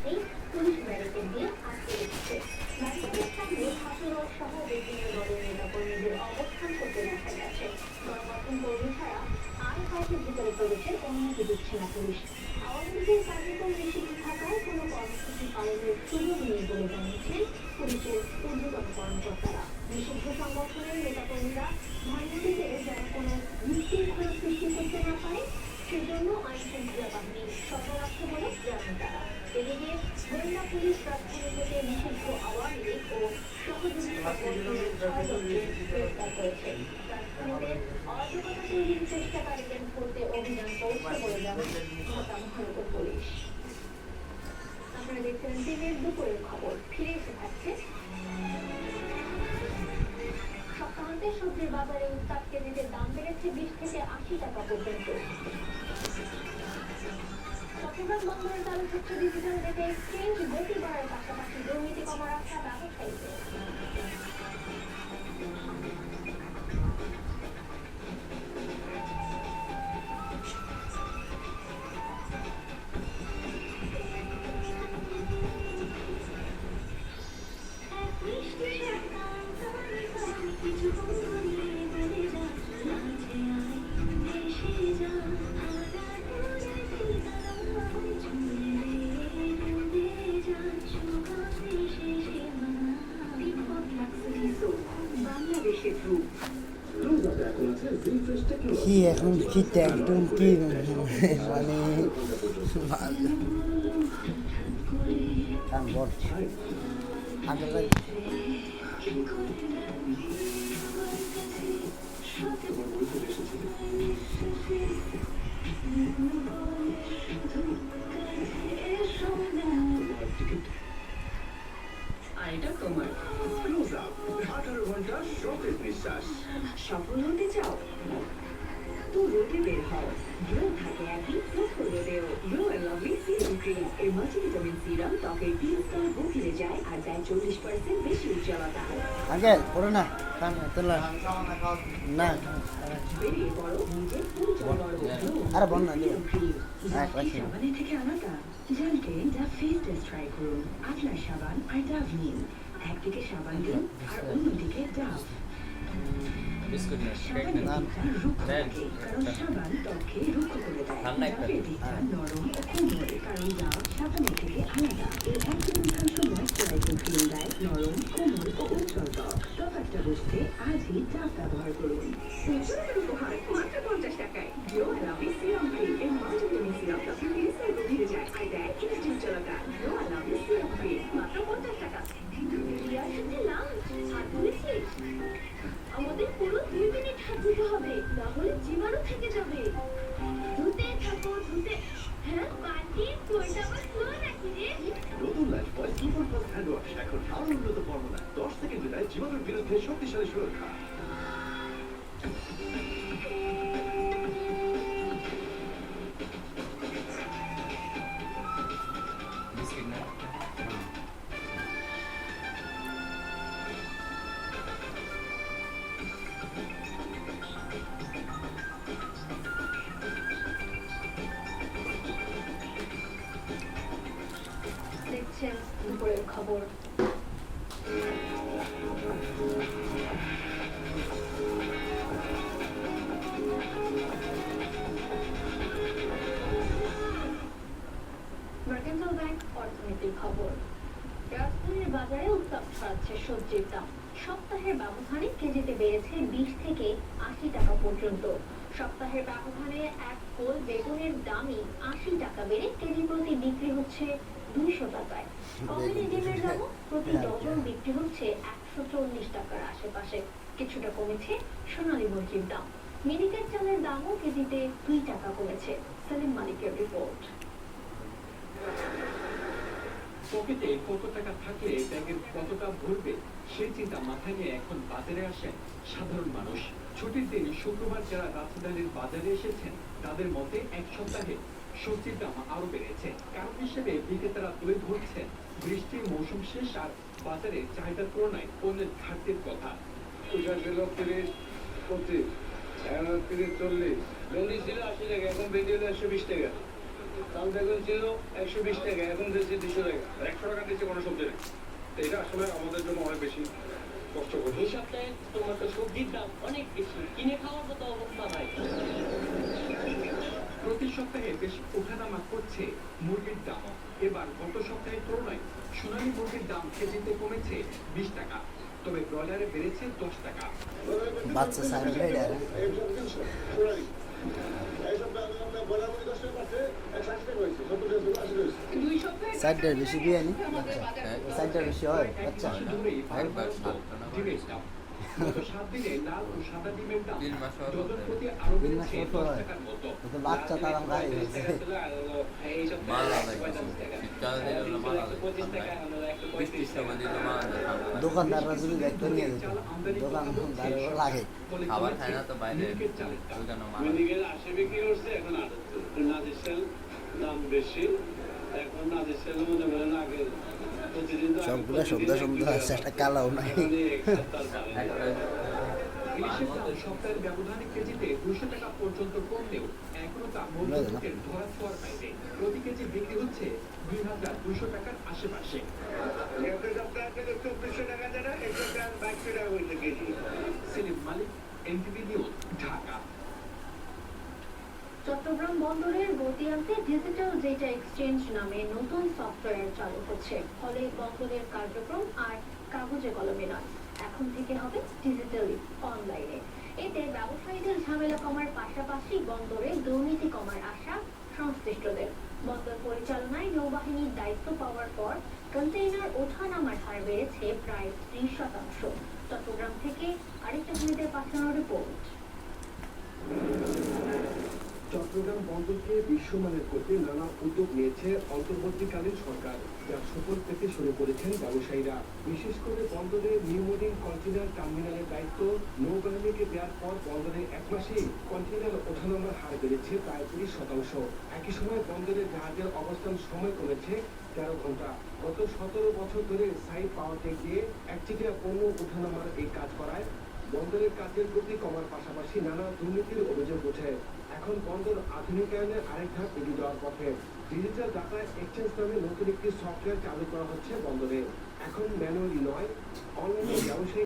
কাছেই police barricade দিয়ে আটকে রেখেছে। ব্যারিকেডের সামনে হাসিরথ সহ বিভিন্ন দলের নেতাকর্মীদের অবস্থান করতে দেখা গেছে। গণমাধ্যম কর্মী ছাড়া আর কাউকে ভিতরে প্রবেশের অনুমতি দিচ্ছে না পুলিশ। আওয়ামী লীগের কার্যক্রম নিষিদ্ধ থাকায় কোনো কর্মসূচি পালনের সুযোগ নেই বলে জানিয়েছেন পুলিশের ঊর্ধ্বতন কর্মকর্তারা। নিষিদ্ধ সংগঠনের নেতাকর্মীরা ধানমন্ডিতে যেন কোনো বিশৃঙ্খলা সৃষ্টি করতে না পারে সেজন্য আইন শৃঙ্খলা বাহিনী সফল রাখছে বলে জানান তারা। এদিকে গোয়েন্দা পুলিশ রাজধানী থেকে নিষিদ্ধ আওয়ামী লীগ ও সহযোগী সংগঠনের 6 জনকে গ্রেপ্তার করেছে। রাজধানীতে অরাজকতা তৈরির চেষ্টাকারীদের ধরতে অভিযান চলছে বলে জানান ঢাকা মহানগর পুলিশ। আপনারা দেখছিলেন টিভির দুপুরের খবর। ফিরে এসে থাকছে সপ্তাহান্তে সবজির বাজারে উত্তাপ, কেজিতে দাম বেড়েছে 20 থেকে 80 টাকা পর্যন্ত। চট্টগ্রাম বন্দরে চালু হচ্ছে ডিজিটাল ডেটা এক্সচেঞ্জ, গতি বাড়ার পাশাপাশি দুর্নীতি কমার আশা ব্যবসায়ীদের। কি এখন কি একদম কি মানে আগে সফল হতে চাও তো রোদে বের হও। গ্লো থাকে একই প্রখর রোদেও। Glow and lovely serum cream এর মাল্টিভিটামিন সিরাম ত্বকের 3 স্তর গভীরে যায় আর দেয় 40% বেশি উজ্জ্বলতা। আগে করো না তোলা না বেরিয়ে পড়ো নিজের পরিচয় গর্ব। আরে বল না সাবানের থেকে আলাদা জানতে ডা ফেস টেস্ট ট্রাই করুন। আটলাস সাবান আর ডাভ নিন। একদিকে সাবান দিন আর অন্যদিকে ডাভ। কারণ সাবান ত্বককে রুক্ষ করে দেয়। ডাবের দিকটা নরম ও কোমল, কারণ ডাব সাবানের থেকে আলাদা। এই 1/4 ময়েশ্চারাইজিং ক্রিম দেয় নরম, কোমল ও উজ্জ্বল ত্বক। তফাৎটা বুঝতে আজই ডাব ব্যবহার করুন। উপহার মাত্র 50 টাকায়। গ্লো লাভলি সিরাম ক্রিম এর মাল্টিভিটামিন সিরাম ত্বকের 3 স্তর গভীরে যায় আর দেয় 40 উজ্জ্বলতা। গ্লো লাভলি সিরাম ক্রিম মাত্র 50 টাকা। আমাদের পুরো 2 মিনিট হাত ধুতে হবে, না হলে জীবাণু থেকে যাবে। ধুতে থাকো ধুতে। হ্যাঁ বালতি তোরটা আবার স্লো নাকি রে? নতুন Lifebuoy super fast hand wash এখন আরো উন্নত ফর্মুলা। 10 সেকেন্ডে দেয় জীবাণুর বিরুদ্ধে শক্তিশালী সুরক্ষা। দেখছেন দুপুরের খবর। মার্কেন্টাইল ব্যাংক অর্থনীতির খবর। রাজধানীর বাজারে উত্তাপ ছড়াচ্ছে সবজির দাম। সপ্তাহের ব্যবধানে কেজিতে বেড়েছে 20 থেকে 80 টাকা পর্যন্ত। সপ্তাহের ব্যবধানে এক কোল বেগুনের দামই 80 টাকা বেড়ে কেজি প্রতি বিক্রি হচ্ছে 200 টাকায়। কমিনি ডিমের দামও প্রতি ডজন বিক্রি হচ্ছে 140 টাকার আশেপাশে। কিছুটা কমেছে সোনালী মুরগির দাম। মিনিকেট চালের দামও কেজিতে 2 টাকা কমেছে। সেলিম মালিকের রিপোর্ট। পকেটে কত টাকা থাকলে ব্যাংকের কতটা ভরবে সেই চিন্তা মাথায় নিয়ে এখন বাজারে আসেন সাধারণ মানুষ। ছুটির দিন শুক্রবার যারা রাজধানীর বাজারে এসেছেন তাদের মতে এক সপ্তাহে সবজির দাম আরো বেড়েছে। কারণ হিসেবে বিক্রেতারা তুলে ধরছেন বৃষ্টির মৌসুম শেষ আর বাজারে চাহিদার তুলনায় পণ্যের ঘাটতির কথা। 30, 35, 30, 40। ভেন্ডি ছিল 80 টাকা, এখন ভেন্ডি হলো 120 টাকা। কাল বেগুন ছিল 120 টাকা, এখন বেশি 200 টাকা। বেশি কষ্ট করতে এই সপ্তাহে তোমার তো সবজির দাম অনেক বেশি, কিনে খাওয়ার মতো অবস্থা নাই। প্রতি সপ্তাহে বেশ ওঠানামা করছে মুরগির দাম। এবার গত সপ্তাহের তুলনায় সোনালী মুরগির দাম কেজিতে কমেছে 20 টাকা, তবে ব্রয়লারে বেড়েছে 10 টাকা। বাচ্চা সাইড হয়ে যায় এইসব জিনিস সোনালি এইসব বলার মধ্যে 10 টাকা বাড়ছে 60 টাকা হয়েছে 70 টাকা 80 হয়েছে সাইডটার বেশি দিয়ে নি বাচ্চা সাইডটার বেশি হয় বাচ্চা মাস ধরেই বাড়ছে ডিমের দাম। গত 7 দিনে লাল ও সাদা ডিমের দাম ডজন প্রতি আরো বেড়েছে 10 টাকার মতো। কিন্তু বাচ্চা তার গায়ে হয়েছে দোকানদাররা যদি দেখতে নিয়ে যেত দোকানদারও লাগে খাবার খায় না তো বাইরে মেডিকেল 80 বিক্রি করছে এখন 78 নাজির সেল দাম বেশি এখন নাজির সেল মধ্যে বলেন আগে প্রতিদিন সবগুলো শব্দ শব্দ আছে একটা কালাও নাই ইলিশের দাম সপ্তাহের ব্যবধানে কেজিতে 200 টাকা পর্যন্ত কমলেও এখনো তা মধ্যবিত্তের ধরা ছোঁয়ার বাইরে। প্রতি কেজি বিক্রি হচ্ছে 2200 টাকার আশেপাশে। একটা সপ্তাহে থেকে 2400 টাকা দেয় না একটা 2200 টাকা হইছে কেজি সেলিম মালিক, এনটিভি নিউজ, ঢাকা। চট্টগ্রাম বন্দরের গতি আনতে ডিজিটাল ডেটা এক্সচেঞ্জ নামে নতুন সফটওয়্যার চালু হচ্ছে। ফলে বন্দরের কার্যক্রম আর কাগজে কলমে নয়, এখন থেকে হবে ডিজিটালি, অনলাইনে। এতে ব্যবসায়ীদের ঝামেলা কমার পাশাপাশি বন্দরে দুর্নীতি কমার আশা সংশ্লিষ্টদের। বন্দর পরিচালনায় নৌবাহিনীর দায়িত্ব পাওয়ার পর কন্টেইনার ওঠানামার হার বেড়েছে প্রায় 30%। চট্টগ্রাম থেকে আরেকটা ভিডিওতে পাঠানো রিপোর্ট। চট্টগ্রাম বন্দরকে বিশ্বমানের করতে নানা উদ্যোগ নিয়েছে অন্তর্বর্তীকালীন সরকার, যার সুফল পেতে শুরু করেছেন ব্যবসায়ীরা। বিশেষ করে বন্দরে নিউ মডিং কন্টেইনার টার্মিনালের দায়িত্ব নৌবাহিনীকে দেওয়ার পর বন্দরে 1 মাসেই কন্টেইনার ওঠানামার হার বেড়েছে প্রায় 30%। একই সময় বন্দরে জাহাজের অবস্থান সময় কমেছে 13 ঘন্টা। গত 17 বছর ধরে সাইড পাওয়ার টেক দিয়ে একচেটিয়া পণ্য ওঠানামার এই কাজ করায় বন্দরের কাজের গতি কমার পাশাপাশি নানা দুর্নীতির অভিযোগ ওঠে। এখন বন্দর আধুনিকায়নের আরেক ধাপ এগিয়ে যাওয়ার পথে। ডিজিটাল ডাটা এক্সচেঞ্জ নামে নতুন একটি সফটওয়্যার চালু করা হচ্ছে বন্দরে। এখন ম্যানুয়ালি নয়, অনলাইনে ব্যবসায়ী